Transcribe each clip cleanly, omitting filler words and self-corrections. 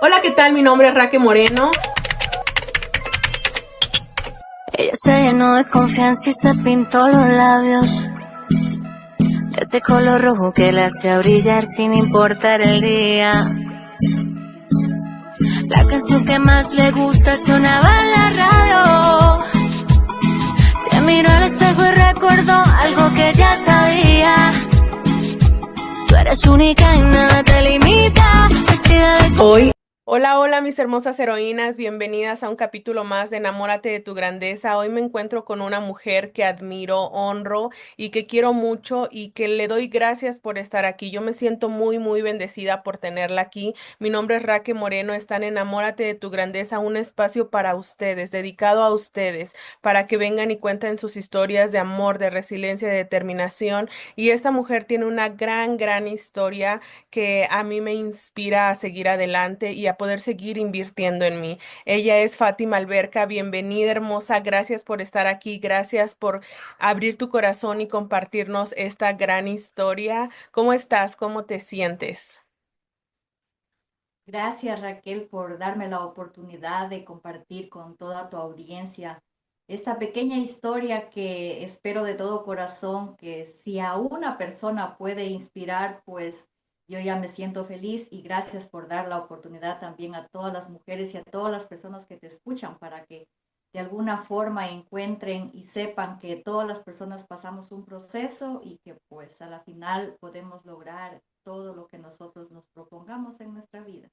Hola, ¿qué tal? Mi nombre es Raque Moreno. Ella se llenó de confianza y se pintó los labios de ese color rojo que la hacía brillar sin importar el día. La canción que más le gusta sonaba en la radio. Se miró al espejo y recordó algo que ya sabía. Tú eres única y nada te limita. Vestida de... Hoy, hola, mis hermosas heroínas, bienvenidas a un capítulo más de Enamórate de tu grandeza. Hoy me encuentro con una mujer que admiro, honro y que quiero mucho y que le doy gracias por estar aquí. Yo me siento muy bendecida por tenerla aquí. Mi nombre es Raque Moreno, está en Enamórate de tu grandeza, un espacio para ustedes, dedicado a ustedes, para que vengan y cuenten sus historias de amor, de resiliencia, de determinación. Y esta mujer tiene una gran historia que a mí me inspira a seguir adelante y a poder seguir invirtiendo en mí. Ella es Fátima Alberca, bienvenida hermosa, gracias por estar aquí, gracias por abrir tu corazón y compartirnos esta gran historia. ¿Cómo estás? ¿Cómo te sientes? Gracias Raquel por darme la oportunidad de compartir con toda tu audiencia esta pequeña historia que espero de todo corazón que si a una persona puede inspirar, pues yo ya me siento feliz y gracias por dar la oportunidad también a todas las mujeres y a todas las personas que te escuchan para que de alguna forma encuentren y sepan que todas las personas pasamos un proceso y que pues a la final podemos lograr todo lo que nosotros nos propongamos en nuestra vida.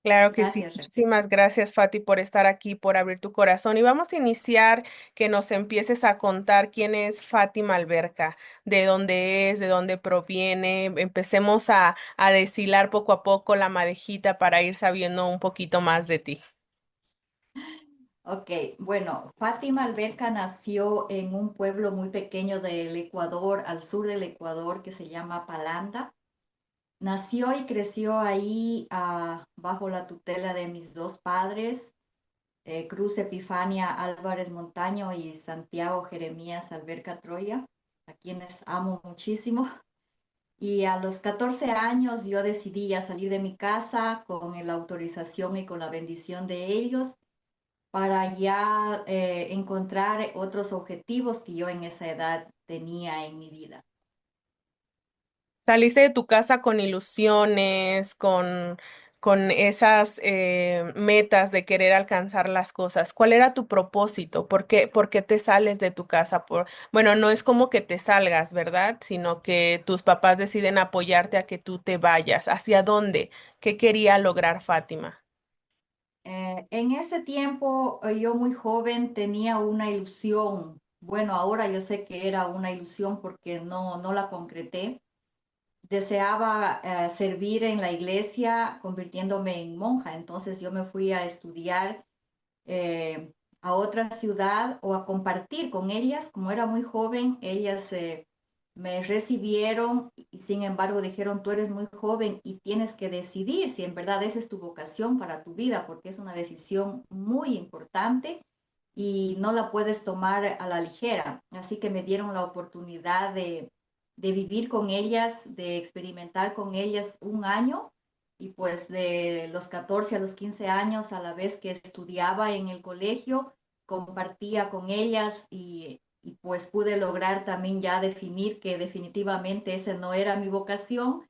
Claro que sí. Gracias, Raquel. Muchísimas gracias, Fati, por estar aquí, por abrir tu corazón. Y vamos a iniciar que nos empieces a contar quién es Fátima Alberca, de dónde es, de dónde proviene. Empecemos a deshilar poco a poco la madejita para ir sabiendo un poquito más de ti. Ok, bueno, Fátima Alberca nació en un pueblo muy pequeño del Ecuador, al sur del Ecuador, que se llama Palanda. Nació y creció ahí bajo la tutela de mis dos padres, Cruz Epifania Álvarez Montaño y Santiago Jeremías Alberca Troya, a quienes amo muchísimo. Y a los 14 años yo decidí ya salir de mi casa con la autorización y con la bendición de ellos para ya encontrar otros objetivos que yo en esa edad tenía en mi vida. Saliste de tu casa con ilusiones, con esas metas de querer alcanzar las cosas. ¿Cuál era tu propósito? Por qué te sales de tu casa? Bueno, no es como que te salgas, ¿verdad? Sino que tus papás deciden apoyarte a que tú te vayas. ¿Hacia dónde? ¿Qué quería lograr Fátima? En ese tiempo, yo muy joven tenía una ilusión. Bueno, ahora yo sé que era una ilusión porque no la concreté. Deseaba servir en la iglesia convirtiéndome en monja. Entonces yo me fui a estudiar a otra ciudad o a compartir con ellas. Como era muy joven, ellas me recibieron y sin embargo dijeron, tú eres muy joven y tienes que decidir si en verdad esa es tu vocación para tu vida, porque es una decisión muy importante y no la puedes tomar a la ligera. Así que me dieron la oportunidad de vivir con ellas, de experimentar con ellas un año y pues de los 14 a los 15 años, a la vez que estudiaba en el colegio, compartía con ellas y pues pude lograr también ya definir que definitivamente ese no era mi vocación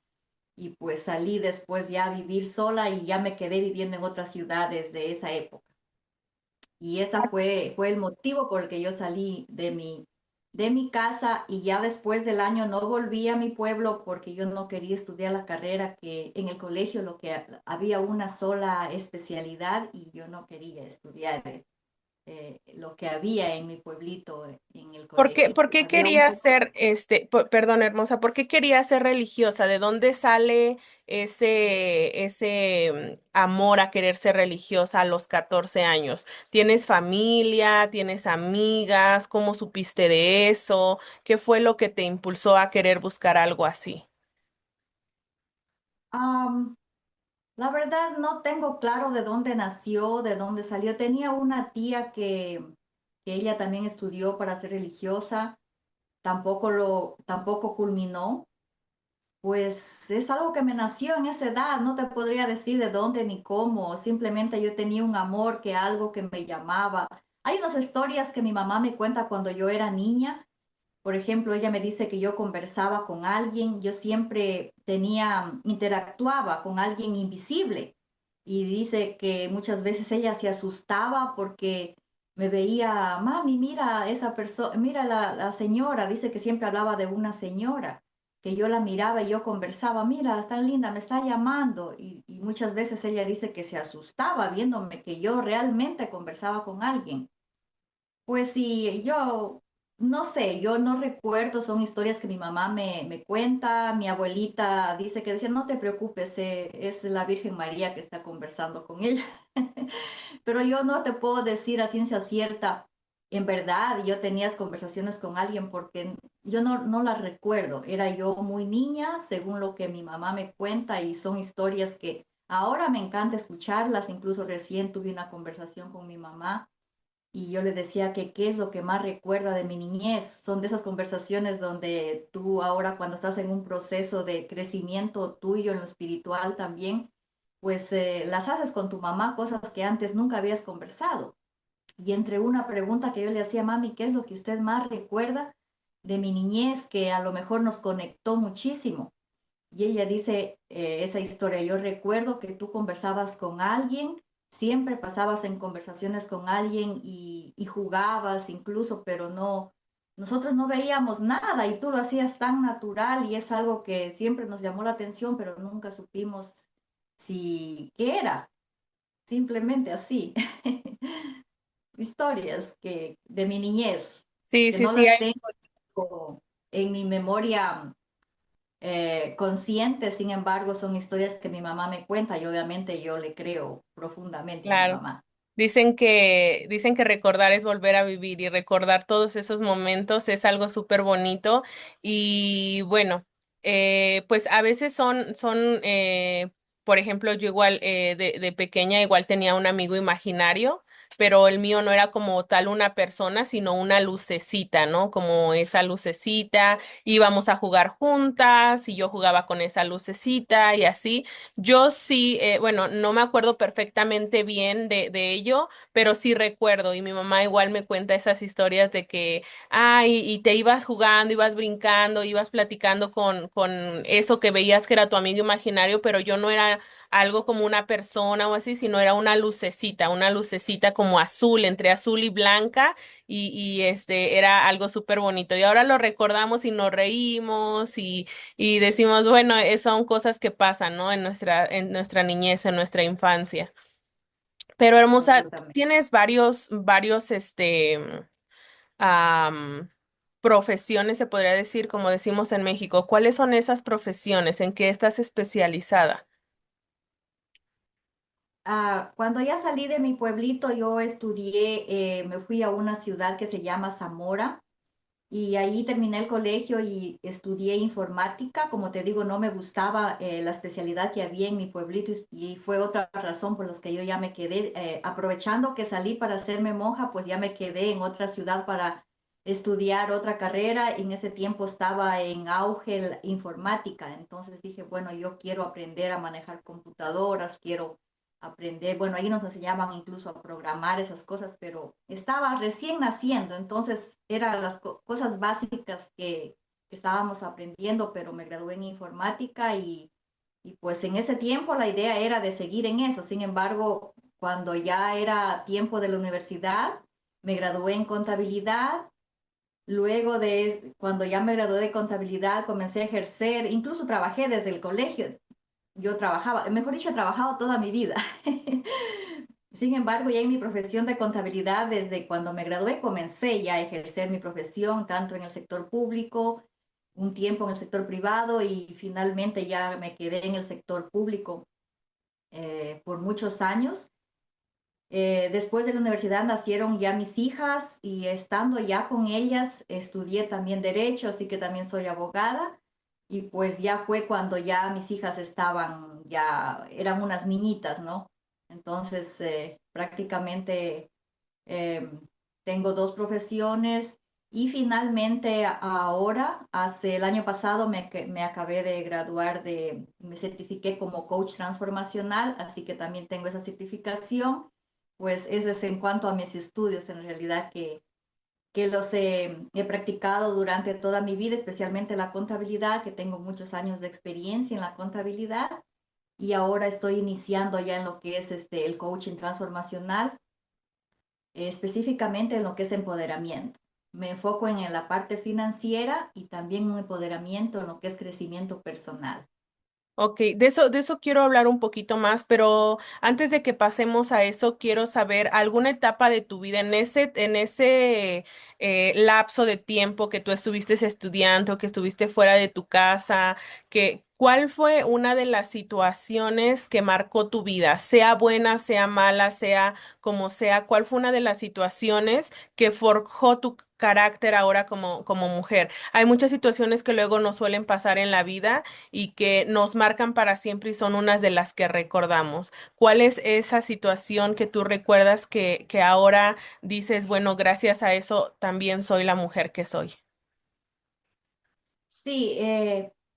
y pues salí después ya a vivir sola y ya me quedé viviendo en otras ciudades de esa época. Y esa fue el motivo por el que yo salí de mi casa y ya después del año no volví a mi pueblo porque yo no quería estudiar la carrera que en el colegio lo que había una sola especialidad y yo no quería estudiar lo que había en mi pueblito en el colegio. Por qué Había un quería poco. ser, perdón, hermosa, por qué quería ser religiosa? ¿De dónde sale ese amor a querer ser religiosa a los 14 años? ¿Tienes familia? ¿Tienes amigas? ¿Cómo supiste de eso? ¿Qué fue lo que te impulsó a querer buscar algo así? Um, la verdad no tengo claro de dónde nació, de dónde salió. Tenía una tía que ella también estudió para ser religiosa, tampoco culminó. Pues es algo que me nació en esa edad, no te podría decir de dónde ni cómo, simplemente yo tenía un amor que algo que me llamaba. Hay unas historias que mi mamá me cuenta cuando yo era niña. Por ejemplo, ella me dice que yo conversaba con alguien, yo siempre interactuaba con alguien invisible y dice que muchas veces ella se asustaba porque me veía, mami, mira esa persona, mira la señora, dice que siempre hablaba de una señora, que yo la miraba y yo conversaba, mira, está linda, me está llamando y muchas veces ella dice que se asustaba viéndome que yo realmente conversaba con alguien. Pues sí, yo no sé, yo no recuerdo, son historias que mi mamá me cuenta, mi abuelita dice que decía, no te preocupes, es la Virgen María que está conversando con ella. Pero yo no te puedo decir a ciencia cierta, en verdad, yo tenías conversaciones con alguien porque yo no las recuerdo. Era yo muy niña, según lo que mi mamá me cuenta, y son historias que ahora me encanta escucharlas. Incluso recién tuve una conversación con mi mamá y yo le decía que qué es lo que más recuerda de mi niñez. Son de esas conversaciones donde tú ahora cuando estás en un proceso de crecimiento tuyo en lo espiritual también, pues las haces con tu mamá, cosas que antes nunca habías conversado. Y entre una pregunta que yo le hacía, mami, ¿qué es lo que usted más recuerda de mi niñez que a lo mejor nos conectó muchísimo? Y ella dice esa historia, yo recuerdo que tú conversabas con alguien, siempre pasabas en conversaciones con alguien y jugabas incluso, pero no, nosotros no veíamos nada y tú lo hacías tan natural y es algo que siempre nos llamó la atención, pero nunca supimos si qué era, simplemente así. Historias que de mi niñez, Sí, que sí, no sí, las tengo en mi memoria consciente, sin embargo, son historias que mi mamá me cuenta y obviamente yo le creo profundamente a mi claro. mamá. Dicen que recordar es volver a vivir y recordar todos esos momentos es algo súper bonito y bueno, pues a veces por ejemplo, yo igual de pequeña igual tenía un amigo imaginario, pero el mío no era como tal una persona, sino una lucecita, ¿no? Como esa lucecita, íbamos a jugar juntas y yo jugaba con esa lucecita y así. Yo sí, bueno, no me acuerdo perfectamente bien de ello, pero sí recuerdo y mi mamá igual me cuenta esas historias de que, y te ibas jugando, ibas brincando, ibas platicando con eso que veías que era tu amigo imaginario, pero yo no era algo como una persona o así, sino era una lucecita como azul, entre azul y blanca y era algo súper bonito. Y ahora lo recordamos y nos reímos y decimos, bueno, son cosas que pasan, ¿no? En nuestra niñez, en nuestra infancia. Pero hermosa, tú Absolutamente. tienes varios, am, profesiones, se podría decir, como decimos en México. ¿Cuáles son esas profesiones? ¿En qué estás especializada? Cuando ya salí de mi pueblito, yo estudié, me fui a una ciudad que se llama Zamora. Y ahí terminé el colegio y estudié informática. Como te digo, no me gustaba la especialidad que había en mi pueblito y fue otra razón por la que yo ya me quedé. Aprovechando que salí para hacerme monja, pues ya me quedé en otra ciudad para estudiar otra carrera. En ese tiempo estaba en auge la informática. Entonces dije, bueno, yo quiero aprender a manejar computadoras, quiero aprender, bueno, ahí nos enseñaban incluso a programar esas cosas, pero estaba recién naciendo, entonces eran las cosas básicas que estábamos aprendiendo, pero me gradué en informática y pues en ese tiempo la idea era de seguir en eso. Sin embargo, cuando ya era tiempo de la universidad, me gradué en contabilidad. Luego de cuando ya me gradué de contabilidad, comencé a ejercer, incluso trabajé desde el colegio. Yo trabajaba, mejor dicho, he trabajado toda mi vida. Sin embargo, ya en mi profesión de contabilidad, desde cuando me gradué, comencé ya a ejercer mi profesión, tanto en el sector público, un tiempo en el sector privado y finalmente ya me quedé en el sector público por muchos años. Después de la universidad nacieron ya mis hijas y estando ya con ellas estudié también derecho, así que también soy abogada. Y pues ya fue cuando ya mis hijas estaban, ya eran unas niñitas, ¿no? Entonces prácticamente eh, tengo dos profesiones Y finalmente ahora, hace el año pasado, me acabé de graduar me certifiqué como coach transformacional, así que también tengo esa certificación. Pues eso es en cuanto a mis estudios, en realidad que los he practicado durante toda mi vida, especialmente la contabilidad, que tengo muchos años de experiencia en la contabilidad y ahora estoy iniciando ya en lo que es el coaching transformacional, específicamente en lo que es empoderamiento. Me enfoco en la parte financiera y también un empoderamiento en lo que es crecimiento personal. Ok, de eso quiero hablar un poquito más, pero antes de que pasemos a eso, quiero saber alguna etapa de tu vida en ese lapso de tiempo que tú estuviste estudiando, que estuviste fuera de tu casa, ¿cuál fue una de las situaciones que marcó tu vida? Sea buena, sea mala, sea como sea, ¿cuál fue una de las situaciones que forjó tu carácter ahora como mujer? Hay muchas situaciones que luego nos suelen pasar en la vida y que nos marcan para siempre y son unas de las que recordamos. ¿Cuál es esa situación que tú recuerdas que ahora dices, bueno, gracias a eso también soy la mujer que soy? Sí,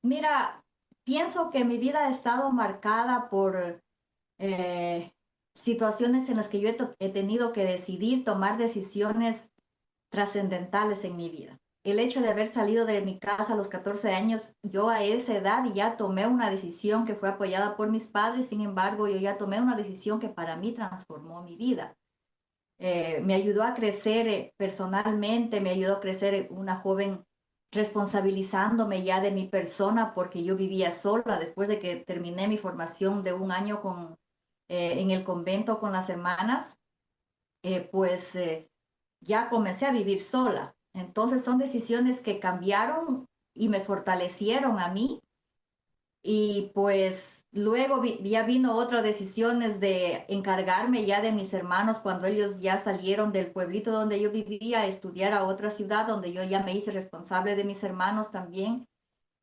mira, pienso que mi vida ha estado marcada por eh, situaciones en las que he tenido que decidir tomar decisiones trascendentales en mi vida. El hecho de haber salido de mi casa a los 14 años, yo a esa edad ya tomé una decisión que fue apoyada por mis padres, sin embargo, yo ya tomé una decisión que para mí transformó mi vida. Me ayudó a crecer personalmente, me ayudó a crecer una joven responsabilizándome ya de mi persona porque yo vivía sola después de que terminé mi formación de un año en el convento con las hermanas, pues ya comencé a vivir sola. Entonces son decisiones que cambiaron y me fortalecieron a mí. Y pues luego ya vino otras decisiones de encargarme ya de mis hermanos cuando ellos ya salieron del pueblito donde yo vivía a estudiar a otra ciudad donde yo ya me hice responsable de mis hermanos también.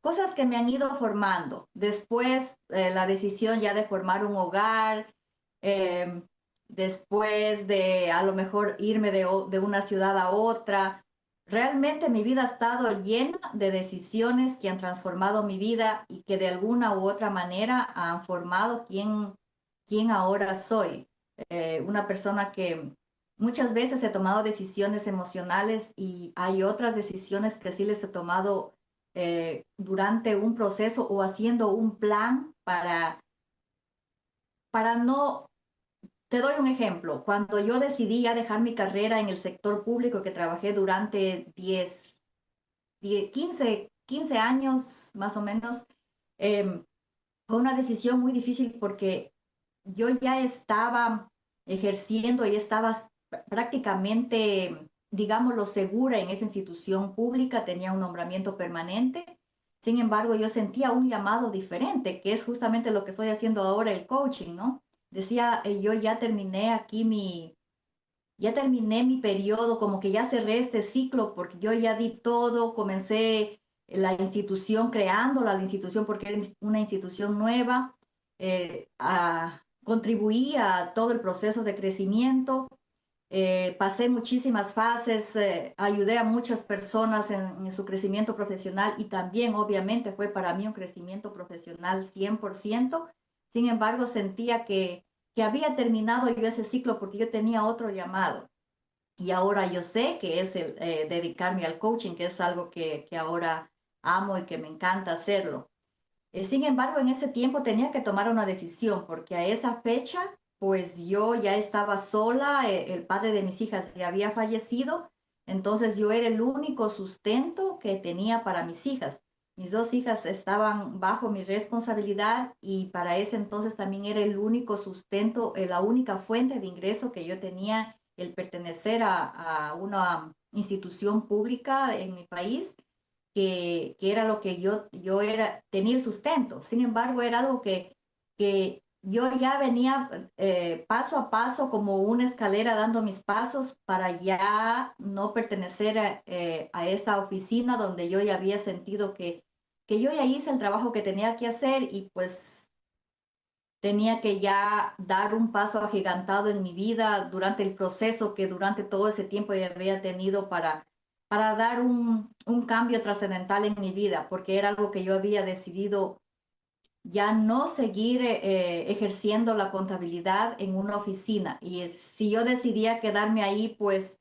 Cosas que me han ido formando. Después la decisión ya de formar un hogar, eh, después de a lo mejor irme de una ciudad a otra. Realmente mi vida ha estado llena de decisiones que han transformado mi vida y que de alguna u otra manera han formado quién ahora soy. Una persona que muchas veces he tomado decisiones emocionales y hay otras decisiones que sí les he tomado durante un proceso o haciendo un plan para no. Te doy un ejemplo. Cuando yo decidí ya dejar mi carrera en el sector público que trabajé durante 15 años más o menos, eh, fue una decisión muy difícil porque yo ya estaba ejerciendo y estaba prácticamente, digámoslo, segura en esa institución pública, tenía un nombramiento permanente. Sin embargo, yo sentía un llamado diferente, que es justamente lo que estoy haciendo ahora, el coaching, ¿no? Decía, yo ya terminé mi periodo, como que ya cerré este ciclo porque yo ya di todo, comencé la institución creándola, la institución porque era una institución nueva, contribuí a todo el proceso de crecimiento, pasé muchísimas fases, ayudé a muchas personas en su crecimiento profesional y también obviamente fue para mí un crecimiento profesional 100%. Sin embargo, sentía que había terminado yo ese ciclo porque yo tenía otro llamado. Y ahora yo sé que es el dedicarme al coaching, que es algo que ahora amo y que me encanta hacerlo. Sin embargo, en ese tiempo tenía que tomar una decisión porque a esa fecha, pues yo ya estaba sola, el padre de mis hijas ya había fallecido, entonces yo era el único sustento que tenía para mis hijas. Mis dos hijas estaban bajo mi responsabilidad y para ese entonces también era el único sustento, la única fuente de ingreso que yo tenía, el pertenecer a una institución pública en mi país que era lo que yo era, tenía el sustento. Sin embargo, era algo que yo ya venía paso a paso como una escalera dando mis pasos para ya no pertenecer a esta oficina donde yo ya había sentido que yo ya hice el trabajo que tenía que hacer y pues tenía que ya dar un paso agigantado en mi vida durante el proceso que durante todo ese tiempo ya había tenido para dar un cambio trascendental en mi vida, porque era algo que yo había decidido ya no seguir ejerciendo la contabilidad en una oficina. Y si yo decidía quedarme ahí, pues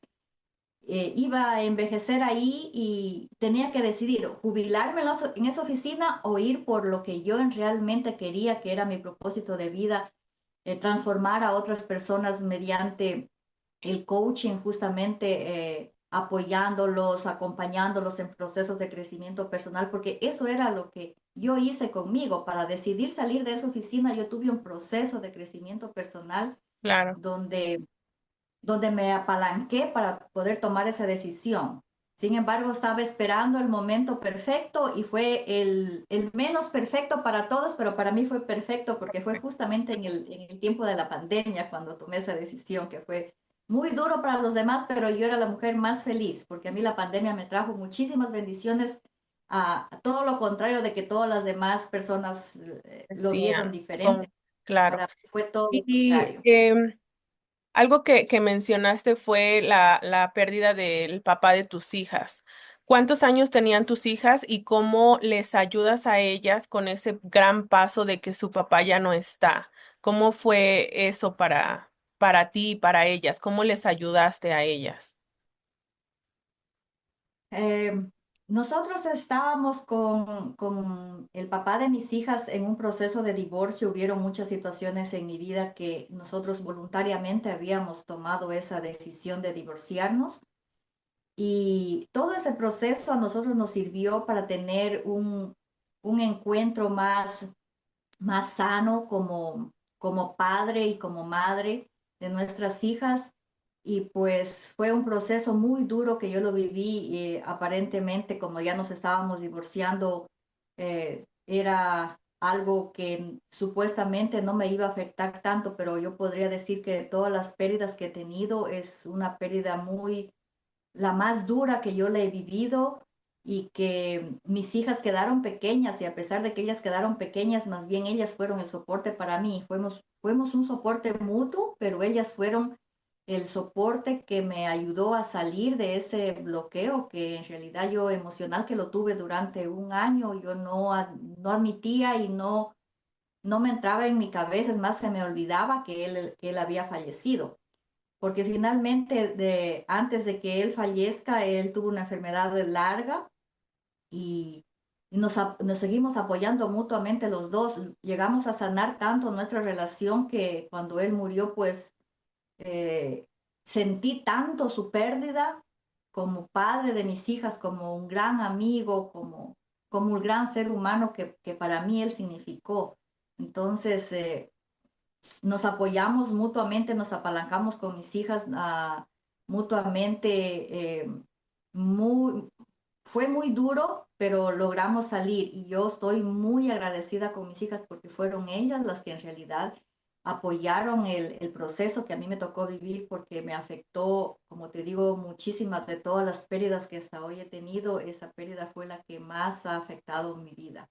iba a envejecer ahí y tenía que decidir jubilarme en esa oficina o ir por lo que yo realmente quería, que era mi propósito de vida, transformar a otras personas mediante el coaching, justamente apoyándolos, acompañándolos en procesos de crecimiento personal, porque eso era lo que yo hice conmigo. Para decidir salir de esa oficina, yo tuve un proceso de crecimiento personal Claro. donde me apalanqué para poder tomar esa decisión. Sin embargo, estaba esperando el momento perfecto y fue el menos perfecto para todos, pero para mí fue perfecto porque fue justamente en el tiempo de la pandemia cuando tomé esa decisión, que fue muy duro para los demás, pero yo era la mujer más feliz porque a mí la pandemia me trajo muchísimas bendiciones, a todo lo contrario de que todas las demás personas lo vieron Decían, diferente. como, claro. Para mí fue todo lo Y contrario. algo que mencionaste fue la pérdida del papá de tus hijas. ¿Cuántos años tenían tus hijas y cómo les ayudas a ellas con ese gran paso de que su papá ya no está? ¿Cómo fue eso para ti y para ellas? ¿Cómo les ayudaste a ellas? Eh, Nosotros estábamos con el papá de mis hijas en un proceso de divorcio. Hubieron muchas situaciones en mi vida que nosotros voluntariamente habíamos tomado esa decisión de divorciarnos. Y todo ese proceso a nosotros nos sirvió para tener un encuentro más sano como padre y como madre de nuestras hijas. Y pues fue un proceso muy duro que yo lo viví. Aparentemente, como ya nos estábamos divorciando, era algo que supuestamente no me iba a afectar tanto, pero yo podría decir que de todas las pérdidas que he tenido es una pérdida la más dura que yo le he vivido, y que mis hijas quedaron pequeñas, y a pesar de que ellas quedaron pequeñas, más bien ellas fueron el soporte para mí. Fuimos un soporte mutuo, pero ellas fueron el soporte que me ayudó a salir de ese bloqueo que en realidad yo emocional que lo tuve durante un año. Yo no admitía y no me entraba en mi cabeza, es más, se me olvidaba que él había fallecido, porque finalmente antes de que él fallezca, él tuvo una enfermedad larga, y nos seguimos apoyando mutuamente los dos. Llegamos a sanar tanto nuestra relación que cuando él murió, pues eh, sentí tanto su pérdida como padre de mis hijas, como un gran amigo, como un gran ser humano que para mí él significó. Entonces, nos apoyamos mutuamente, nos apalancamos con mis hijas mutuamente. Muy, Fue muy duro, pero logramos salir, y yo estoy muy agradecida con mis hijas porque fueron ellas las que en realidad apoyaron el proceso que a mí me tocó vivir, porque me afectó, como te digo, muchísimas de todas las pérdidas que hasta hoy he tenido. Esa pérdida fue la que más ha afectado mi vida.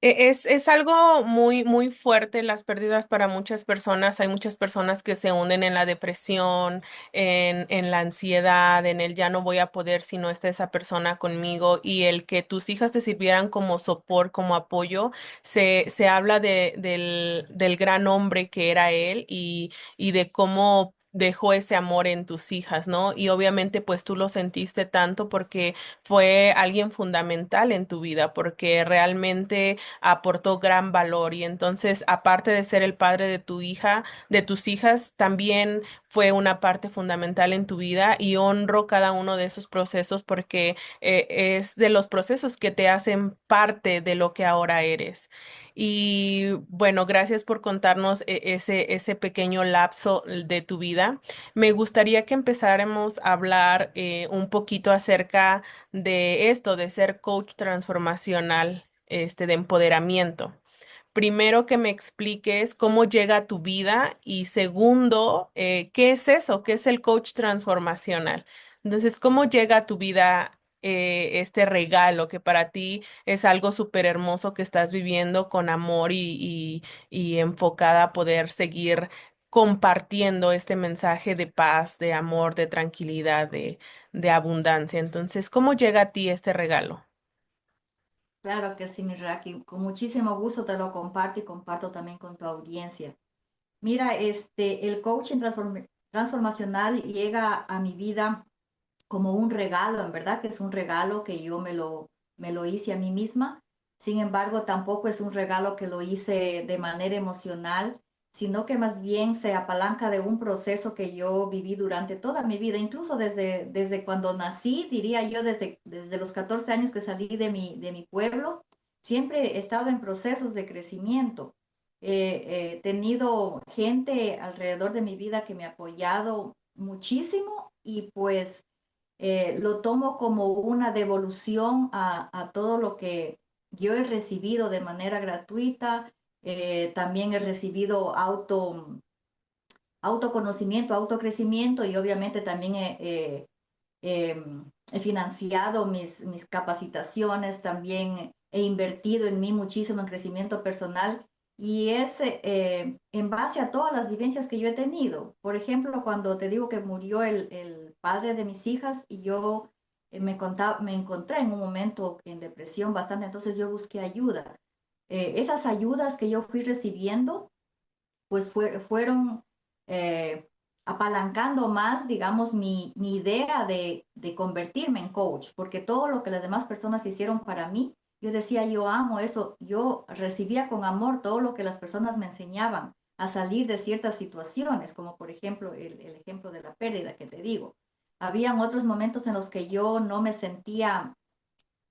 Es algo muy, muy fuerte las pérdidas para muchas personas. Hay muchas personas que se hunden en la depresión, en la ansiedad, en el ya no voy a poder si no está esa persona conmigo. Y el que tus hijas te sirvieran como sopor, como apoyo, se habla del gran hombre que era él y de cómo dejó ese amor en tus hijas, ¿no? Y obviamente pues tú lo sentiste tanto porque fue alguien fundamental en tu vida, porque realmente aportó gran valor y entonces, aparte de ser el padre de tu hija, de tus hijas, también fue una parte fundamental en tu vida y honro cada uno de esos procesos porque es de los procesos que te hacen parte de lo que ahora eres. Y bueno, gracias por contarnos ese pequeño lapso de tu vida. Me gustaría que empezáramos a hablar un poquito acerca de esto, de ser coach transformacional, de empoderamiento. Primero que me expliques cómo llega a tu vida y segundo, ¿qué es eso? ¿Qué es el coach transformacional? Entonces, ¿cómo llega a tu vida este regalo que para ti es algo súper hermoso que estás viviendo con amor y enfocada a poder seguir compartiendo este mensaje de paz, de amor, de tranquilidad, de abundancia. Entonces, ¿cómo llega a ti este regalo? Claro que sí, mi Raki. Con muchísimo gusto te lo comparto y comparto también con tu audiencia. Mira, el coaching transformacional llega a mi vida como un regalo, en verdad que es un regalo que yo me lo hice a mí misma. Sin embargo, tampoco es un regalo que lo hice de manera emocional, sino que más bien se apalanca de un proceso que yo viví durante toda mi vida, incluso desde cuando nací, diría yo, desde los 14 años que salí de mi pueblo, siempre he estado en procesos de crecimiento. He tenido gente alrededor de mi vida que me ha apoyado muchísimo y pues lo tomo como una devolución a todo lo que yo he recibido de manera gratuita. También he recibido autoconocimiento, autocrecimiento y obviamente también he financiado mis capacitaciones, también he invertido en mí muchísimo en crecimiento personal y es en base a todas las vivencias que yo he tenido. Por ejemplo, cuando te digo que murió el padre de mis hijas y yo me encontré en un momento en depresión bastante, entonces yo busqué ayuda. Esas ayudas que yo fui recibiendo, pues fueron eh, apalancando más, digamos, mi idea de convertirme en coach, porque todo lo que las demás personas hicieron para mí, yo decía, yo amo eso, yo recibía con amor todo lo que las personas me enseñaban a salir de ciertas situaciones, como por ejemplo el ejemplo de la pérdida que te digo. Habían otros momentos en los que yo no me sentía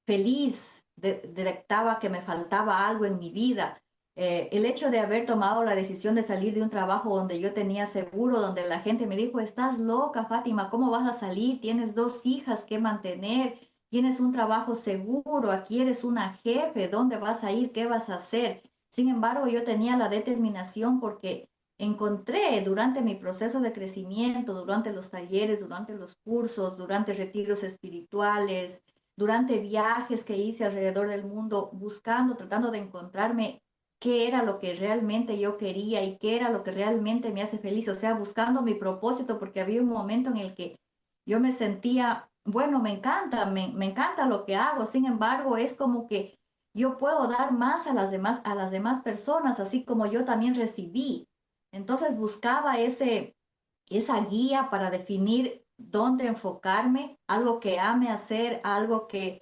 feliz, detectaba que me faltaba algo en mi vida. El hecho de haber tomado la decisión de salir de un trabajo donde yo tenía seguro, donde la gente me dijo, estás loca, Fátima, ¿cómo vas a salir? Tienes dos hijas que mantener, tienes un trabajo seguro, aquí eres una jefe, ¿dónde vas a ir? ¿Qué vas a hacer? Sin embargo, yo tenía la determinación porque encontré durante mi proceso de crecimiento, durante los talleres, durante los cursos, durante retiros espirituales, durante viajes que hice alrededor del mundo, buscando, tratando de encontrarme qué era lo que realmente yo quería y qué era lo que realmente me hace feliz, o sea, buscando mi propósito, porque había un momento en el que yo me sentía, bueno, me encanta lo que hago, sin embargo, es como que yo puedo dar más a las demás personas, así como yo también recibí. Entonces buscaba esa guía para definir dónde enfocarme, algo que ame hacer, algo que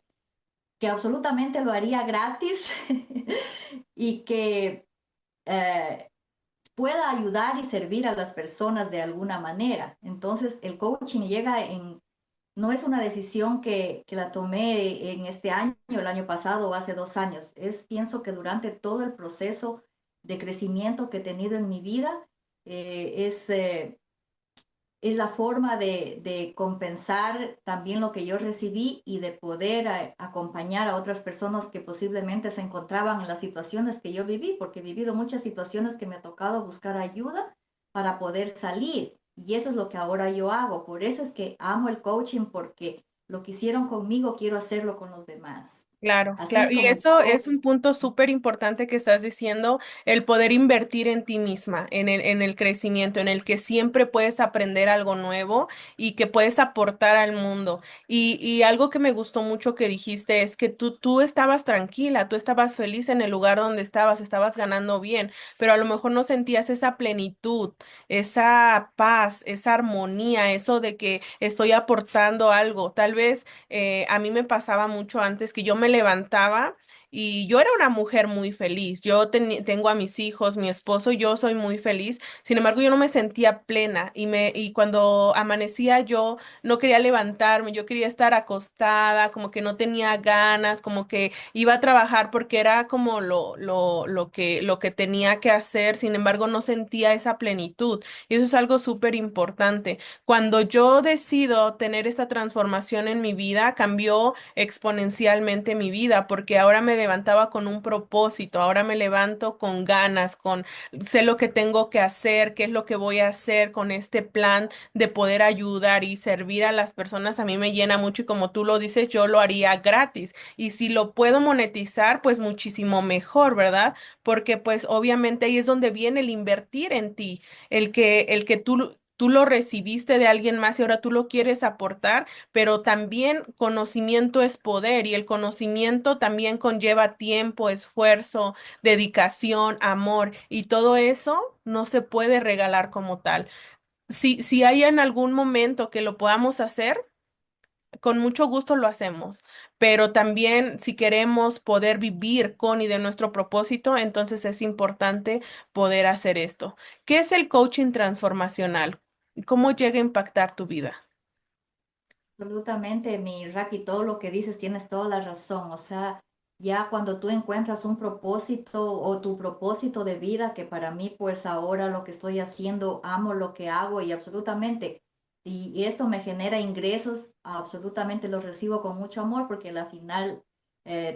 absolutamente lo haría gratis y que eh, pueda ayudar y servir a las personas de alguna manera. Entonces, el coaching llega no es una decisión que la tomé en este año, el año pasado o hace 2 años. Pienso que durante todo el proceso de crecimiento que he tenido en mi vida, es la forma de compensar también lo que yo recibí y de poder acompañar a otras personas que posiblemente se encontraban en las situaciones que yo viví, porque he vivido muchas situaciones que me ha tocado buscar ayuda para poder salir. Y eso es lo que ahora yo hago. Por eso es que amo el coaching, porque lo que hicieron conmigo, quiero hacerlo con los demás. Claro, Así claro. es Y como eso yo, es un punto súper importante que estás diciendo, el poder invertir en ti misma, en el crecimiento, en el que siempre puedes aprender algo nuevo y que puedes aportar al mundo. Y algo que me gustó mucho que dijiste es que tú estabas tranquila, tú estabas feliz en el lugar donde estabas ganando bien, pero a lo mejor no sentías esa plenitud, esa paz, esa armonía, eso de que estoy aportando algo. Tal vez a mí me pasaba mucho antes que yo me levantaba y yo era una mujer muy feliz. Tengo a mis hijos, mi esposo, yo soy muy feliz. Sin embargo, yo no me sentía plena y cuando amanecía yo no quería levantarme, yo quería estar acostada, como que no tenía ganas, como que iba a trabajar porque era como lo que tenía que hacer. Sin embargo, no sentía esa plenitud. Y eso es algo súper importante. Cuando yo decido tener esta transformación en mi vida, cambió exponencialmente mi vida, porque ahora me levantaba con un propósito, ahora me levanto con ganas, con sé lo que tengo que hacer, qué es lo que voy a hacer con este plan de poder ayudar y servir a las personas. A mí me llena mucho y como tú lo dices, yo lo haría gratis. Y si lo puedo monetizar, pues muchísimo mejor, ¿verdad? Porque pues obviamente ahí es donde viene el invertir en ti, el que tú lo recibiste de alguien más y ahora tú lo quieres aportar, pero también conocimiento es poder y el conocimiento también conlleva tiempo, esfuerzo, dedicación, amor y todo eso no se puede regalar como tal. Si hay en algún momento que lo podamos hacer, con mucho gusto lo hacemos, pero también si queremos poder vivir con y de nuestro propósito, entonces es importante poder hacer esto. ¿Qué es el coaching transformacional? ¿Cómo llega a impactar tu vida? Absolutamente, mi Raki, todo lo que dices tienes toda la razón. O sea, ya cuando tú encuentras un propósito o tu propósito de vida, que para mí, pues ahora lo que estoy haciendo, amo lo que hago y absolutamente, y esto me genera ingresos, absolutamente los recibo con mucho amor porque al final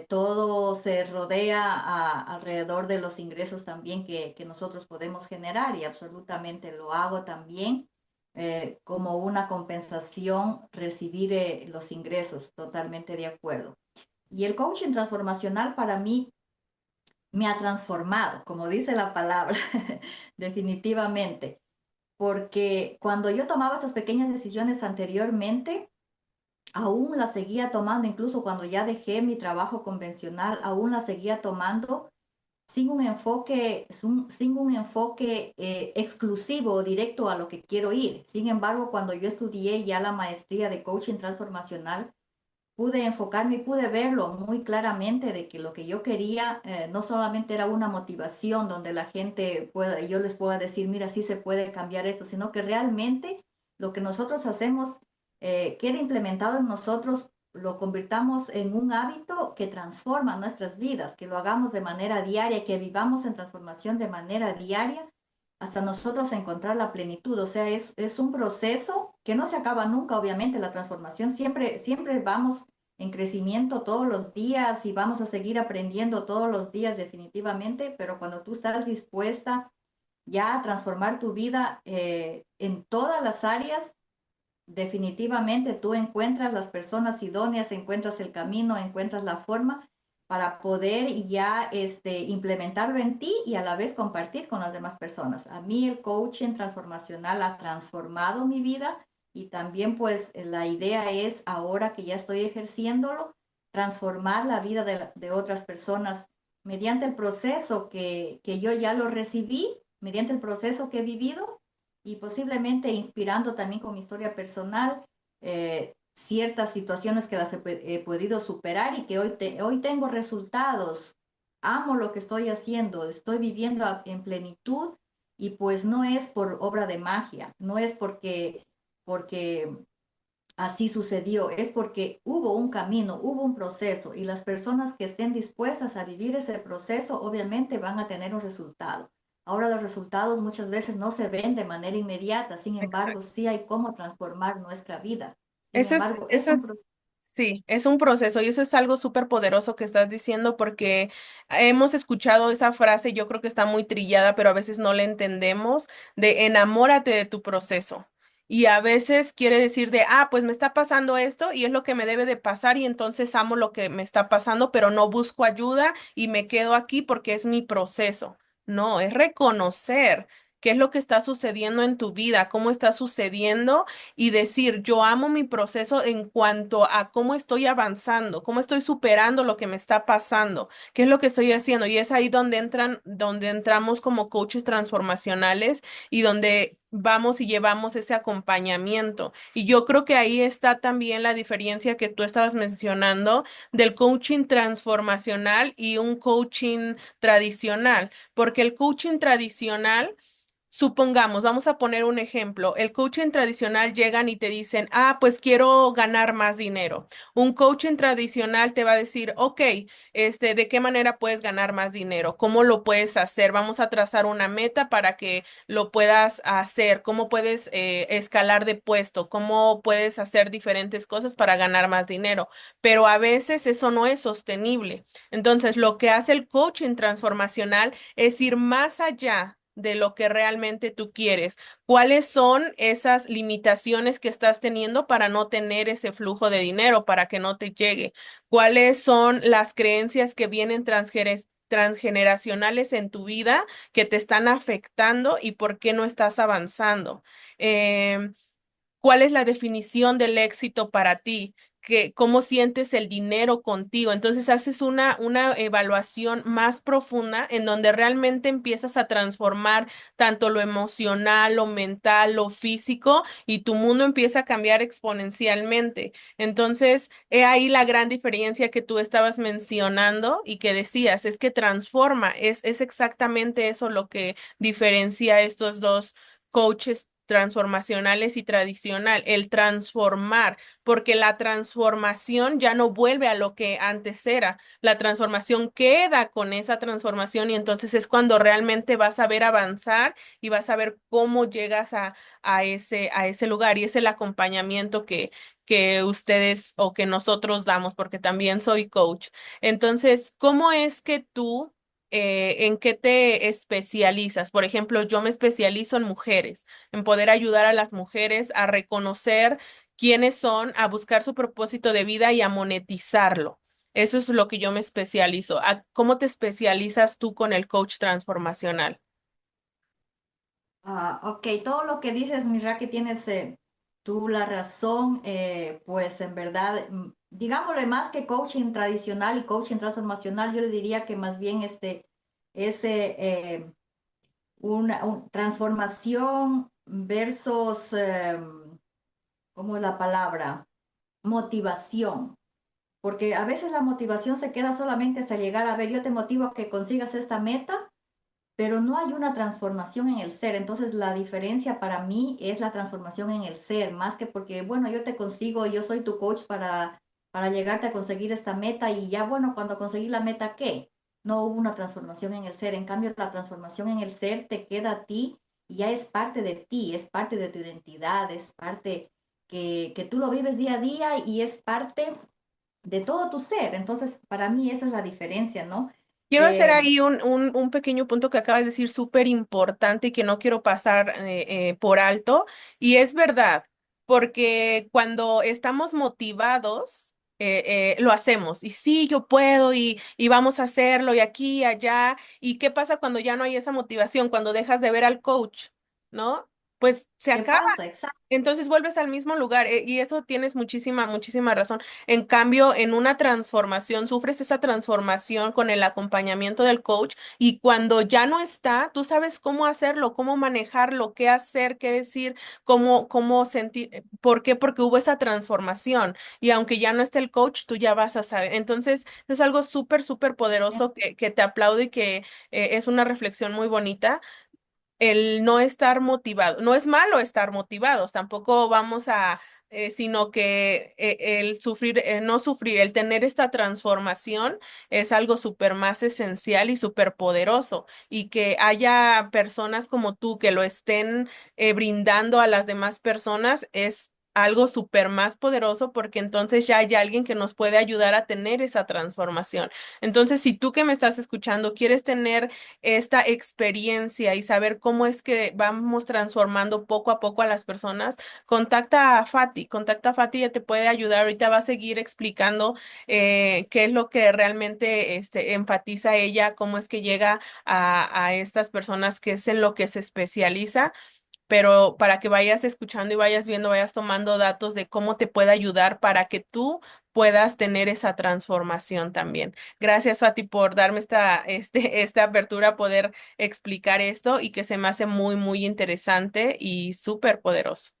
todo se rodea alrededor de los ingresos también que nosotros podemos generar y absolutamente lo hago también como una compensación recibir los ingresos, totalmente de acuerdo. Y el coaching transformacional para mí me ha transformado, como dice la palabra, definitivamente, porque cuando yo tomaba estas pequeñas decisiones anteriormente, aún las seguía tomando, incluso cuando ya dejé mi trabajo convencional, aún las seguía tomando sin un enfoque exclusivo o directo a lo que quiero ir. Sin embargo, cuando yo estudié ya la maestría de coaching transformacional, pude enfocarme y pude verlo muy claramente de que lo que yo quería no solamente era una motivación donde la gente pueda, yo les pueda decir, mira, sí se puede cambiar esto, sino que realmente lo que nosotros hacemos quede implementado en nosotros, lo convirtamos en un hábito que transforma nuestras vidas, que lo hagamos de manera diaria, que vivamos en transformación de manera diaria hasta nosotros encontrar la plenitud. O sea, es un proceso que no se acaba nunca, obviamente, la transformación. Siempre vamos en crecimiento todos los días y vamos a seguir aprendiendo todos los días definitivamente, pero cuando tú estás dispuesta ya a transformar tu vida en todas las áreas, definitivamente tú encuentras las personas idóneas, encuentras el camino, encuentras la forma para poder ya implementarlo en ti y a la vez compartir con las demás personas. A mí el coaching transformacional ha transformado mi vida y también pues la idea es ahora que ya estoy ejerciéndolo, transformar la vida de otras personas mediante el proceso que yo ya lo recibí, mediante el proceso que he vivido y posiblemente inspirando también con mi historia personal ciertas situaciones que las he podido superar y que hoy tengo resultados. Amo lo que estoy haciendo, estoy viviendo en plenitud y pues no es por obra de magia, no es porque así sucedió, es porque hubo un camino, hubo un proceso y las personas que estén dispuestas a vivir ese proceso obviamente van a tener un resultado. Ahora los resultados muchas veces no se ven de manera inmediata, sin embargo, Exacto. sí hay cómo transformar nuestra vida. Sin Eso es, embargo, es eso un es, proceso. sí, es un proceso y eso es algo súper poderoso que estás diciendo porque hemos escuchado esa frase, yo creo que está muy trillada, pero a veces no la entendemos, de enamórate de tu proceso. Y a veces quiere decir de, ah, pues me está pasando esto y es lo que me debe de pasar y entonces amo lo que me está pasando, pero no busco ayuda y me quedo aquí porque es mi proceso. No, es reconocer qué es lo que está sucediendo en tu vida, cómo está sucediendo y decir, yo amo mi proceso en cuanto a cómo estoy avanzando, cómo estoy superando lo que me está pasando, qué es lo que estoy haciendo. Y es ahí donde entramos como coaches transformacionales y donde vamos y llevamos ese acompañamiento. Y yo creo que ahí está también la diferencia que tú estabas mencionando del coaching transformacional y un coaching tradicional, porque el coaching tradicional supongamos, vamos a poner un ejemplo, el coaching tradicional llegan y te dicen, ah, pues quiero ganar más dinero. Un coaching tradicional te va a decir, ok, ¿de qué manera puedes ganar más dinero? ¿Cómo lo puedes hacer? Vamos a trazar una meta para que lo puedas hacer. ¿Cómo puedes escalar de puesto? ¿Cómo puedes hacer diferentes cosas para ganar más dinero? Pero a veces eso no es sostenible. Entonces, lo que hace el coaching transformacional es ir más allá de lo que realmente tú quieres. ¿Cuáles son esas limitaciones que estás teniendo para no tener ese flujo de dinero, para que no te llegue? ¿Cuáles son las creencias que vienen transgeneracionales en tu vida que te están afectando y por qué no estás avanzando? Em, ¿Cuál es la definición del éxito para ti? ¿Cómo sientes el dinero contigo? Entonces haces una evaluación más profunda en donde realmente empiezas a transformar tanto lo emocional, lo mental, lo físico y tu mundo empieza a cambiar exponencialmente. Entonces, he ahí la gran diferencia que tú estabas mencionando y que decías, es que transforma, es exactamente eso lo que diferencia a estos dos coaches transformacionales y tradicional, el transformar, porque la transformación ya no vuelve a lo que antes era, la transformación queda con esa transformación y entonces es cuando realmente vas a ver avanzar y vas a ver cómo llegas a ese lugar y es el acompañamiento que ustedes o que nosotros damos, porque también soy coach. Entonces, ¿cómo es que tú en qué te especializas? Por ejemplo, yo me especializo en mujeres, en poder ayudar a las mujeres a reconocer quiénes son, a buscar su propósito de vida y a monetizarlo. Eso es lo que yo me especializo. ¿Cómo te especializas tú con el coach transformacional? Ok, todo lo que dices, mira que tienes tú la razón, pues en verdad, digámosle más que coaching tradicional y coaching transformacional, yo le diría que más bien es una transformación versus, ¿cómo es la palabra? Motivación. Porque a veces la motivación se queda solamente hasta llegar a ver, yo te motivo a que consigas esta meta, pero no hay una transformación en el ser. Entonces, la diferencia para mí es la transformación en el ser, más que porque, bueno, yo te consigo, yo soy tu coach para llegarte a conseguir esta meta y ya, bueno, cuando conseguí la meta, ¿qué? No hubo una transformación en el ser. En cambio, la transformación en el ser te queda a ti y ya es parte de ti, es parte de tu identidad, es parte que tú lo vives día a día y es parte de todo tu ser. Entonces, para mí esa es la diferencia, ¿no? Quiero hacer Eh, ahí un pequeño punto que acabas de decir súper importante y que no quiero pasar por alto. Y es verdad, porque cuando estamos motivados, lo hacemos. Y sí, yo puedo y vamos a hacerlo y aquí y allá. ¿Y qué pasa cuando ya no hay esa motivación? Cuando dejas de ver al coach, ¿no? Pues se ¿Qué acaba. pasa? Exacto. Entonces vuelves al mismo lugar y eso tienes muchísima razón. En cambio, en una transformación, sufres esa transformación con el acompañamiento del coach y cuando ya no está, tú sabes cómo hacerlo, cómo manejarlo, qué hacer, qué decir, cómo sentir. ¿Por qué? Porque hubo esa transformación y aunque ya no esté el coach, tú ya vas a saber. Entonces, es algo súper poderoso que te aplaudo y que es una reflexión muy bonita el no estar motivado. No es malo estar motivados, tampoco vamos sino que el sufrir, no sufrir, el tener esta transformación es algo súper más esencial y súper poderoso. Y que haya personas como tú que lo estén brindando a las demás personas es algo súper más poderoso porque entonces ya hay alguien que nos puede ayudar a tener esa transformación. Entonces, si tú que me estás escuchando quieres tener esta experiencia y saber cómo es que vamos transformando poco a poco a las personas, contacta a Fati, ella te puede ayudar, ahorita va a seguir explicando qué es lo que realmente enfatiza ella, cómo es que llega a estas personas que es en lo que se especializa pero para que vayas escuchando y vayas viendo, vayas tomando datos de cómo te puede ayudar para que tú puedas tener esa transformación también. Gracias, Fati, por darme esta apertura a poder explicar esto y que se me hace muy interesante y súper poderoso.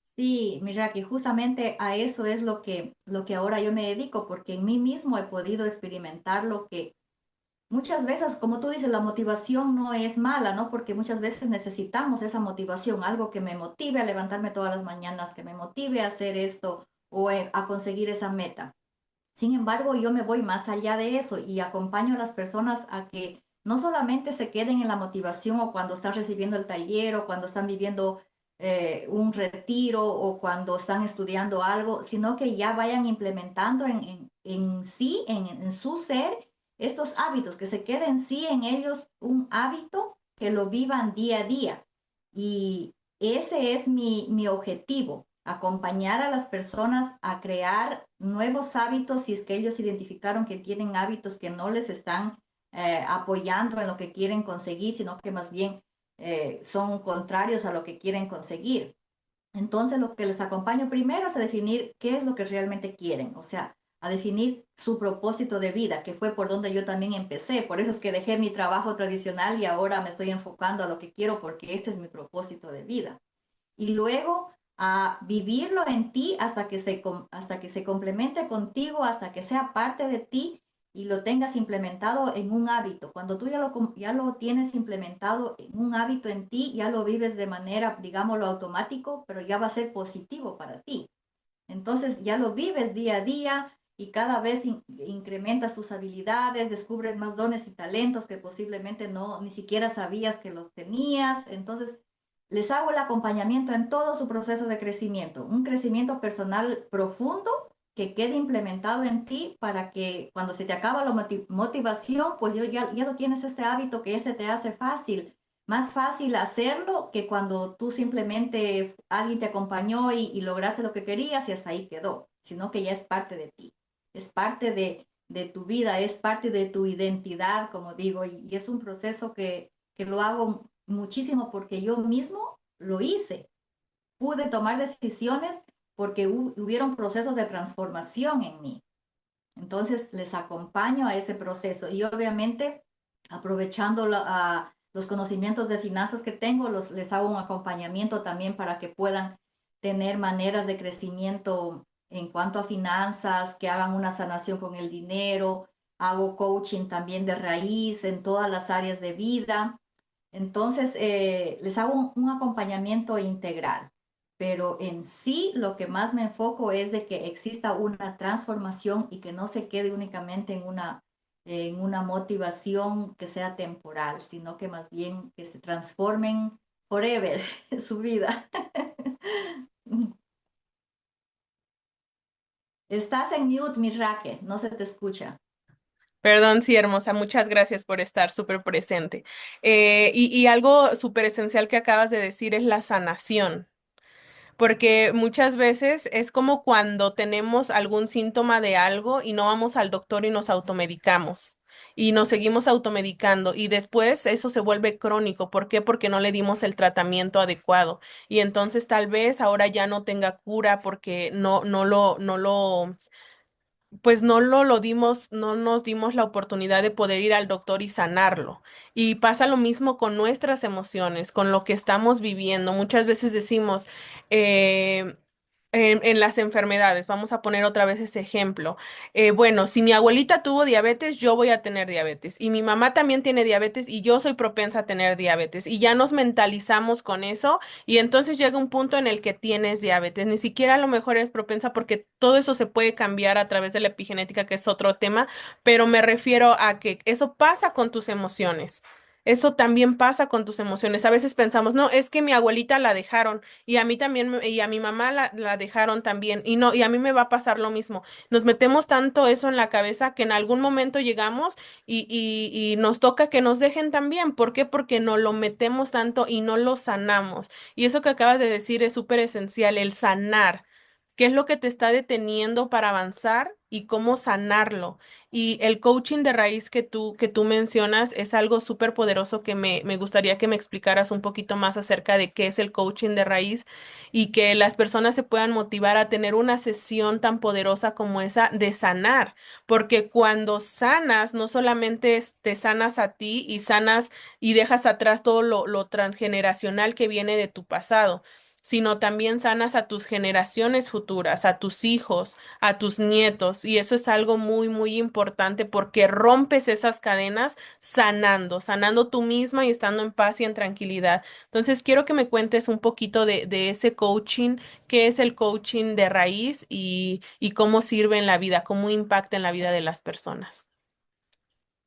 Sí, mira, que justamente a eso es lo que ahora yo me dedico, porque en mí mismo he podido experimentar muchas veces, como tú dices, la motivación no es mala, ¿no? Porque muchas veces necesitamos esa motivación, algo que me motive a levantarme todas las mañanas, que me motive a hacer esto o a conseguir esa meta. Sin embargo, yo me voy más allá de eso y acompaño a las personas a que no solamente se queden en la motivación o cuando están recibiendo el taller o cuando están viviendo un retiro o cuando están estudiando algo, sino que ya vayan implementando en sí, en su ser, estos hábitos, que se quede en sí en ellos un hábito que lo vivan día a día. Y ese es mi objetivo, acompañar a las personas a crear nuevos hábitos si es que ellos identificaron que tienen hábitos que no les están apoyando en lo que quieren conseguir, sino que más bien son contrarios a lo que quieren conseguir. Entonces, lo que les acompaño primero es a definir qué es lo que realmente quieren, o sea, a definir su propósito de vida, que fue por donde yo también empecé. Por eso es que dejé mi trabajo tradicional y ahora me estoy enfocando a lo que quiero porque este es mi propósito de vida. Y luego a vivirlo en ti hasta que se complemente contigo, hasta que sea parte de ti y lo tengas implementado en un hábito. Cuando tú ya lo tienes implementado en un hábito en ti, ya lo vives de manera, digámoslo, automático, pero ya va a ser positivo para ti. Entonces ya lo vives día a día y cada vez incrementas tus habilidades, descubres más dones y talentos que posiblemente no ni siquiera sabías que los tenías. Entonces les hago el acompañamiento en todo su proceso de crecimiento, un crecimiento personal profundo que quede implementado en ti para que cuando se te acaba la motivación, pues ya lo tienes este hábito que ya se te hace fácil, más fácil hacerlo que cuando tú simplemente alguien te acompañó y lograste lo que querías y hasta ahí quedó, sino que ya es parte de ti, es parte de tu vida, es parte de tu identidad, como digo, y es un proceso que lo hago muchísimo porque yo mismo lo hice, pude tomar decisiones porque hubieron procesos de transformación en mí. Entonces les acompaño a ese proceso y obviamente aprovechando los conocimientos de finanzas que tengo, les hago un acompañamiento también para que puedan tener maneras de crecimiento en cuanto a finanzas, que hagan una sanación con el dinero, hago coaching también de raíz en todas las áreas de vida. Entonces, les hago un acompañamiento integral, pero en sí lo que más me enfoco es de que exista una transformación y que no se quede únicamente en una motivación que sea temporal, sino que más bien que se transformen forever su vida. Estás en mute, mi Raque, no se te escucha. Perdón, sí, hermosa, muchas gracias por estar súper presente. Y algo súper esencial que acabas de decir es la sanación. Porque muchas veces es como cuando tenemos algún síntoma de algo y no vamos al doctor y nos automedicamos y nos seguimos automedicando y después eso se vuelve crónico. ¿Por qué? Porque no le dimos el tratamiento adecuado y entonces tal vez ahora ya no tenga cura porque pues lo dimos, no nos dimos la oportunidad de poder ir al doctor y sanarlo. Y pasa lo mismo con nuestras emociones, con lo que estamos viviendo. Muchas veces decimos, eh, en las enfermedades, vamos a poner otra vez ese ejemplo. Bueno, si mi abuelita tuvo diabetes, yo voy a tener diabetes. Y mi mamá también tiene diabetes y yo soy propensa a tener diabetes. Y ya nos mentalizamos con eso y entonces llega un punto en el que tienes diabetes. Ni siquiera a lo mejor eres propensa porque todo eso se puede cambiar a través de la epigenética, que es otro tema, pero me refiero a que eso pasa con tus emociones. Eso también pasa con tus emociones. A veces pensamos, no, es que mi abuelita la dejaron y a mí también, y a mi mamá la dejaron también, y no, y a mí me va a pasar lo mismo. Nos metemos tanto eso en la cabeza que en algún momento llegamos y nos toca que nos dejen también. ¿Por qué? Porque no lo metemos tanto y no lo sanamos. Y eso que acabas de decir es súper esencial, el sanar. ¿Qué es lo que te está deteniendo para avanzar y cómo sanarlo? Y el coaching de raíz que tú mencionas es algo súper poderoso que me gustaría que me explicaras un poquito más acerca de qué es el coaching de raíz y que las personas se puedan motivar a tener una sesión tan poderosa como esa de sanar. Porque cuando sanas, no solamente te sanas a ti y sanas y dejas atrás todo lo transgeneracional que viene de tu pasado, sino también sanas a tus generaciones futuras, a tus hijos, a tus nietos. Y eso es algo muy, muy importante porque rompes esas cadenas sanando tú misma y estando en paz y en tranquilidad. Entonces, quiero que me cuentes un poquito de ese coaching, qué es el coaching de raíz y cómo sirve en la vida, cómo impacta en la vida de las personas.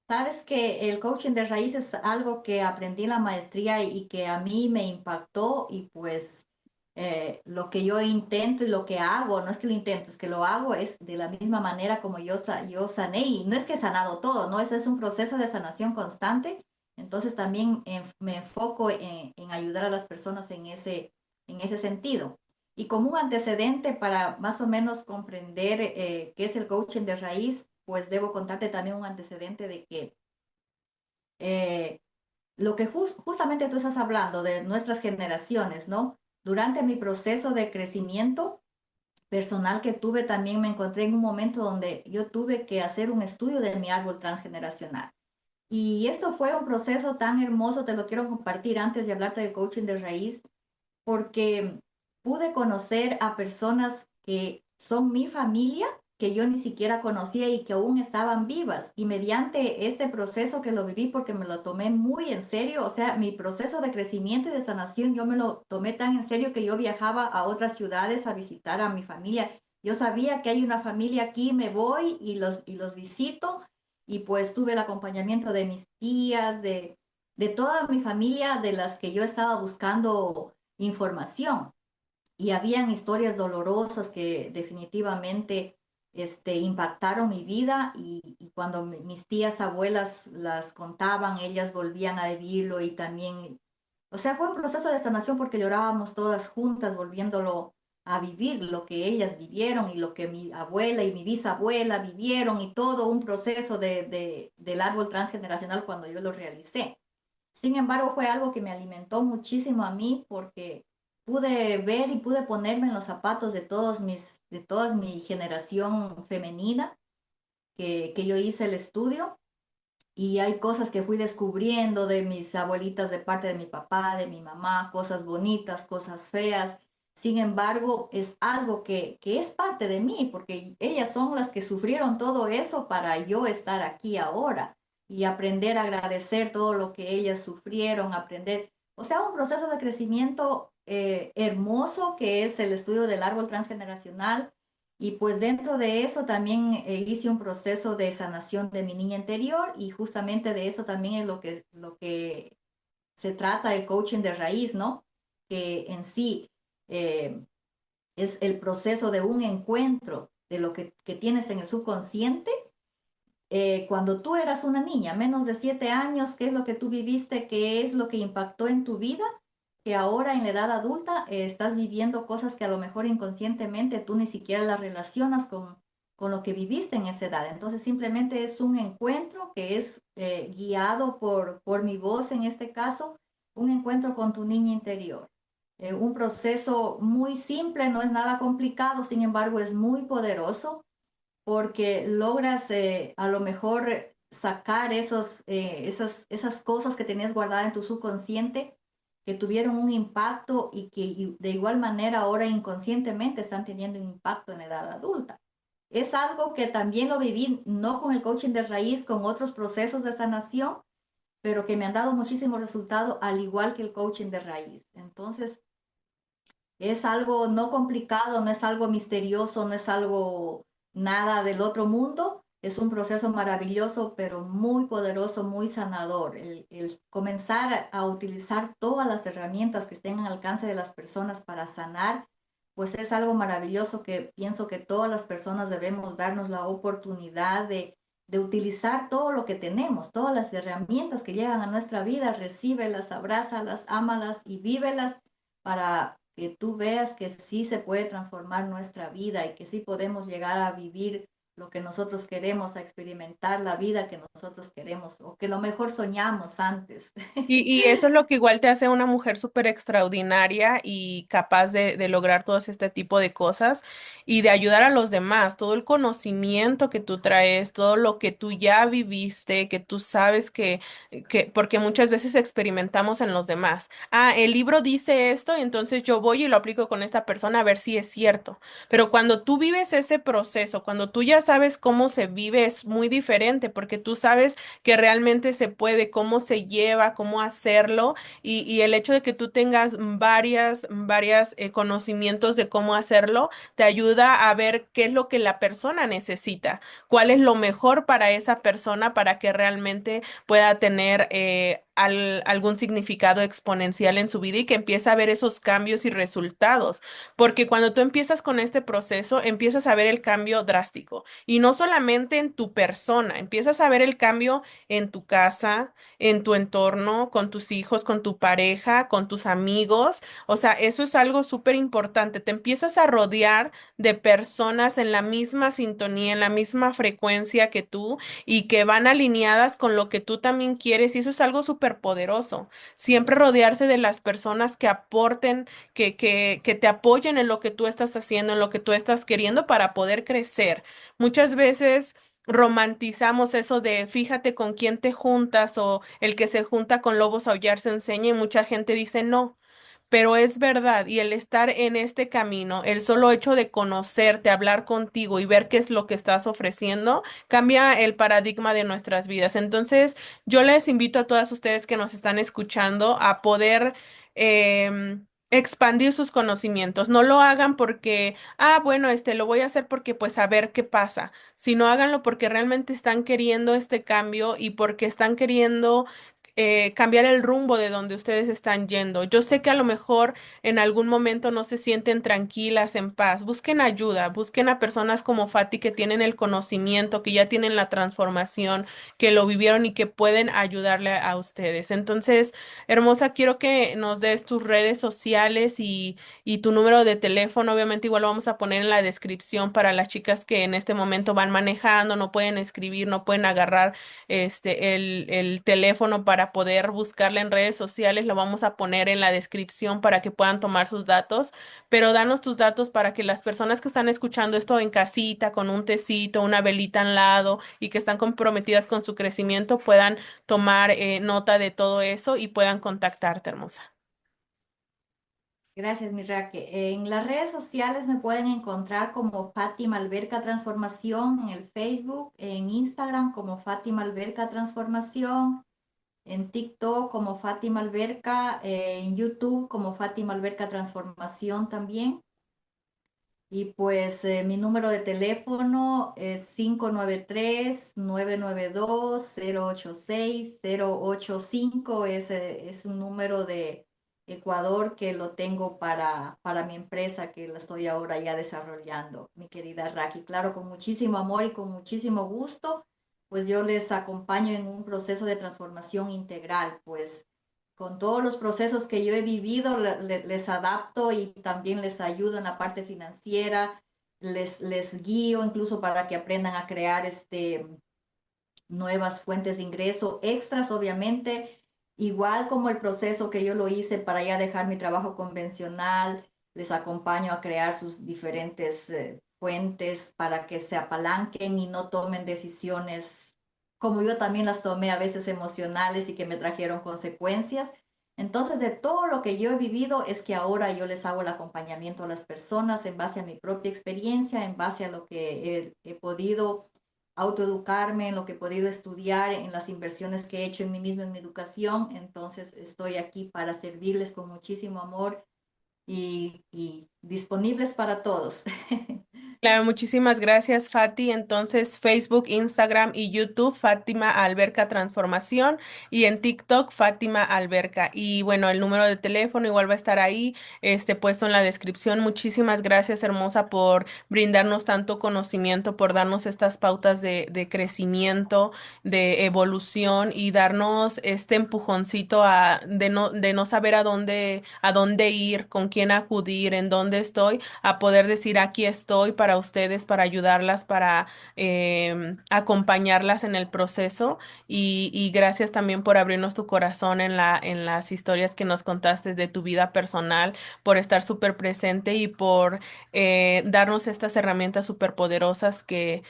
Sabes que el coaching de raíz es algo que aprendí en la maestría y que a mí me impactó y pues lo que yo intento y lo que hago, no es que lo intento, es que lo hago es de la misma manera como yo sané y no es que he sanado todo, ¿no? Ese es un proceso de sanación constante. Entonces también me enfoco en ayudar a las personas en ese sentido. Y como un antecedente para más o menos comprender qué es el coaching de raíz, pues debo contarte también un antecedente de que eh, lo que justamente tú estás hablando de nuestras generaciones, ¿no? Durante mi proceso de crecimiento personal que tuve, también me encontré en un momento donde yo tuve que hacer un estudio de mi árbol transgeneracional. Y esto fue un proceso tan hermoso, te lo quiero compartir antes de hablarte del coaching de raíz, porque pude conocer a personas que son mi familia, que yo ni siquiera conocía y que aún estaban vivas. Y mediante este proceso que lo viví, porque me lo tomé muy en serio, o sea, mi proceso de crecimiento y de sanación, yo me lo tomé tan en serio que yo viajaba a otras ciudades a visitar a mi familia. Yo sabía que hay una familia aquí, me voy y los visito. Y pues tuve el acompañamiento de mis tías, de toda mi familia, de las que yo estaba buscando información. Y habían historias dolorosas que definitivamente impactaron mi vida y cuando mis tías abuelas las contaban, ellas volvían a vivirlo y también, o sea, fue un proceso de sanación porque llorábamos todas juntas, volviéndolo a vivir, lo que ellas vivieron y lo que mi abuela y mi bisabuela vivieron y todo un proceso del árbol transgeneracional cuando yo lo realicé. Sin embargo, fue algo que me alimentó muchísimo a mí porque pude ver y pude ponerme en los zapatos de toda mi generación femenina que yo hice el estudio y hay cosas que fui descubriendo de mis abuelitas de parte de mi papá, de mi mamá, cosas bonitas, cosas feas. Sin embargo, es algo que es parte de mí, porque ellas son las que sufrieron todo eso para yo estar aquí ahora y aprender a agradecer todo lo que ellas sufrieron, aprender, o sea, un proceso de crecimiento hermoso que es el estudio del árbol transgeneracional y pues dentro de eso también hice un proceso de sanación de mi niña interior y justamente de eso también es lo que se trata el coaching de raíz, ¿no? Que en sí eh, es el proceso de un encuentro de lo que tienes en el subconsciente. Cuando tú eras una niña, menos de 7 años, ¿qué es lo que tú viviste? ¿Qué es lo que impactó en tu vida? Que ahora en la edad adulta estás viviendo cosas que a lo mejor inconscientemente tú ni siquiera las relacionas con lo que viviste en esa edad. Entonces simplemente es un encuentro que es guiado por mi voz en este caso, un encuentro con tu niña interior. Un proceso muy simple, no es nada complicado, sin embargo es muy poderoso porque logras a lo mejor sacar esas cosas que tenías guardadas en tu subconsciente que tuvieron un impacto y que de igual manera ahora inconscientemente están teniendo un impacto en la edad adulta. Es algo que también lo viví, no con el coaching de raíz, con otros procesos de sanación, pero que me han dado muchísimo resultado, al igual que el coaching de raíz. Entonces, es algo no complicado, no es algo misterioso, no es algo nada del otro mundo. Es un proceso maravilloso, pero muy poderoso, muy sanador. El comenzar a utilizar todas las herramientas que estén al alcance de las personas para sanar, pues es algo maravilloso que pienso que todas las personas debemos darnos la oportunidad de utilizar todo lo que tenemos, todas las herramientas que llegan a nuestra vida, recíbelas, abrázalas, ámalas y vívelas para que tú veas que sí se puede transformar nuestra vida y que sí podemos llegar a vivir lo que nosotros queremos, a experimentar la vida que nosotros queremos o que lo mejor soñamos antes. Y eso es lo que igual te hace una mujer súper extraordinaria y capaz de lograr todo este tipo de cosas y de ayudar a los demás. Todo el conocimiento que tú traes, todo lo que tú ya viviste, que tú sabes porque muchas veces experimentamos en los demás. Ah, el libro dice esto, entonces yo voy y lo aplico con esta persona a ver si es cierto. Pero cuando tú vives ese proceso, cuando tú ya sabes cómo se vive, es muy diferente porque tú sabes que realmente se puede, cómo se lleva, cómo hacerlo y el hecho de que tú tengas varias conocimientos de cómo hacerlo, te ayuda a ver qué es lo que la persona necesita, cuál es lo mejor para esa persona para que realmente pueda tener algún significado exponencial en su vida y que empiece a ver esos cambios y resultados. Porque cuando tú empiezas con este proceso, empiezas a ver el cambio drástico y no solamente en tu persona, empiezas a ver el cambio en tu casa, en tu entorno, con tus hijos, con tu pareja, con tus amigos. O sea, eso es algo súper importante. Te empiezas a rodear de personas en la misma sintonía, en la misma frecuencia que tú y que van alineadas con lo que tú también quieres. Y eso es algo súper poderoso. Siempre rodearse de las personas que aporten, que te apoyen en lo que tú estás haciendo, en lo que tú estás queriendo para poder crecer. Muchas veces romantizamos eso de fíjate con quién te juntas o el que se junta con lobos a aullar se enseña y mucha gente dice no, pero es verdad y el estar en este camino, el solo hecho de conocerte, hablar contigo y ver qué es lo que estás ofreciendo, cambia el paradigma de nuestras vidas. Entonces, yo les invito a todas ustedes que nos están escuchando a poder expandir sus conocimientos. No lo hagan porque, ah, bueno, lo voy a hacer porque pues a ver qué pasa, sino háganlo porque realmente están queriendo este cambio y porque están queriendo cambiar el rumbo de donde ustedes están yendo. Yo sé que a lo mejor en algún momento no se sienten tranquilas, en paz. Busquen ayuda, busquen a personas como Fati que tienen el conocimiento, que ya tienen la transformación, que lo vivieron y que pueden ayudarle a ustedes. Entonces, hermosa, quiero que nos des tus redes sociales y tu número de teléfono. Obviamente, igual lo vamos a poner en la descripción para las chicas que en este momento van manejando, no pueden escribir, no pueden agarrar el teléfono para poder buscarla en redes sociales, lo vamos a poner en la descripción para que puedan tomar sus datos, pero danos tus datos para que las personas que están escuchando esto en casita, con un tecito, una velita al lado y que están comprometidas con su crecimiento, puedan tomar nota de todo eso y puedan contactarte, hermosa. Gracias, mi Raque. En las redes sociales me pueden encontrar como Fátima Alberca Transformación en el Facebook, en Instagram como Fátima Alberca Transformación, en TikTok como Fátima Alberca, en YouTube como Fátima Alberca Transformación también. Y pues mi número de teléfono es 593-992-086-085. Ese es un número de Ecuador que lo tengo para mi empresa que la estoy ahora ya desarrollando, mi querida Raki. Claro, con muchísimo amor y con muchísimo gusto, pues yo les acompaño en un proceso de transformación integral, pues con todos los procesos que yo he vivido, les adapto y también les ayudo en la parte financiera, les guío incluso para que aprendan a crear nuevas fuentes de ingreso extras, obviamente, igual como el proceso que yo lo hice para ya dejar mi trabajo convencional, les acompaño a crear sus diferentes fuentes para que se apalanquen y no tomen decisiones como yo también las tomé a veces emocionales y que me trajeron consecuencias. Entonces, de todo lo que yo he vivido es que ahora yo les hago el acompañamiento a las personas en base a mi propia experiencia, en base a lo que he podido autoeducarme, en lo que he podido estudiar, en las inversiones que he hecho en mí mismo, en mi educación. Entonces estoy aquí para servirles con muchísimo amor y disponibles para todos. Claro, muchísimas gracias, Fati. Entonces, Facebook, Instagram y YouTube, Fátima Alberca Transformación y en TikTok, Fátima Alberca. Y bueno, el número de teléfono igual va a estar ahí, puesto en la descripción. Muchísimas gracias, hermosa, por brindarnos tanto conocimiento, por darnos estas pautas de crecimiento, de evolución y darnos este empujoncito de no saber a dónde ir, con quién acudir, en dónde estoy, a poder decir aquí estoy para para ustedes, para ayudarlas, para acompañarlas en el proceso y gracias también por abrirnos tu corazón en en las historias que nos contaste de tu vida personal, por estar súper presente y por darnos estas herramientas súper poderosas que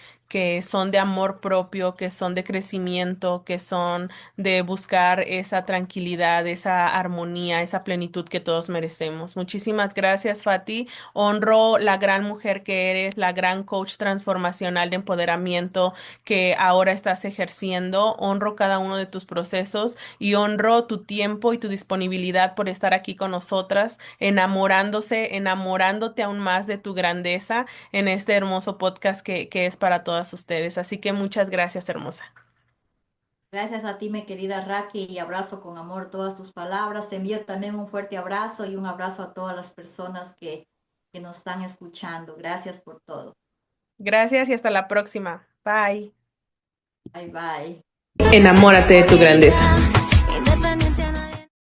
son de amor propio, que son de crecimiento, que son de buscar esa tranquilidad, esa armonía, esa plenitud que todos merecemos. Muchísimas gracias, Fati. Honro la gran mujer que eres, la gran coach transformacional de empoderamiento que ahora estás ejerciendo. Honro cada uno de tus procesos y honro tu tiempo y tu disponibilidad por estar aquí con nosotras, enamorándote aún más de tu grandeza en este hermoso podcast que es para todas ustedes. Así que muchas gracias, hermosa. Gracias a ti, mi querida Raki, y abrazo con amor todas tus palabras. Te envío también un fuerte abrazo y un abrazo a todas las personas que nos están escuchando. Gracias por todo. Gracias y hasta la próxima. Bye. Bye bye. Enamórate de tu grandeza.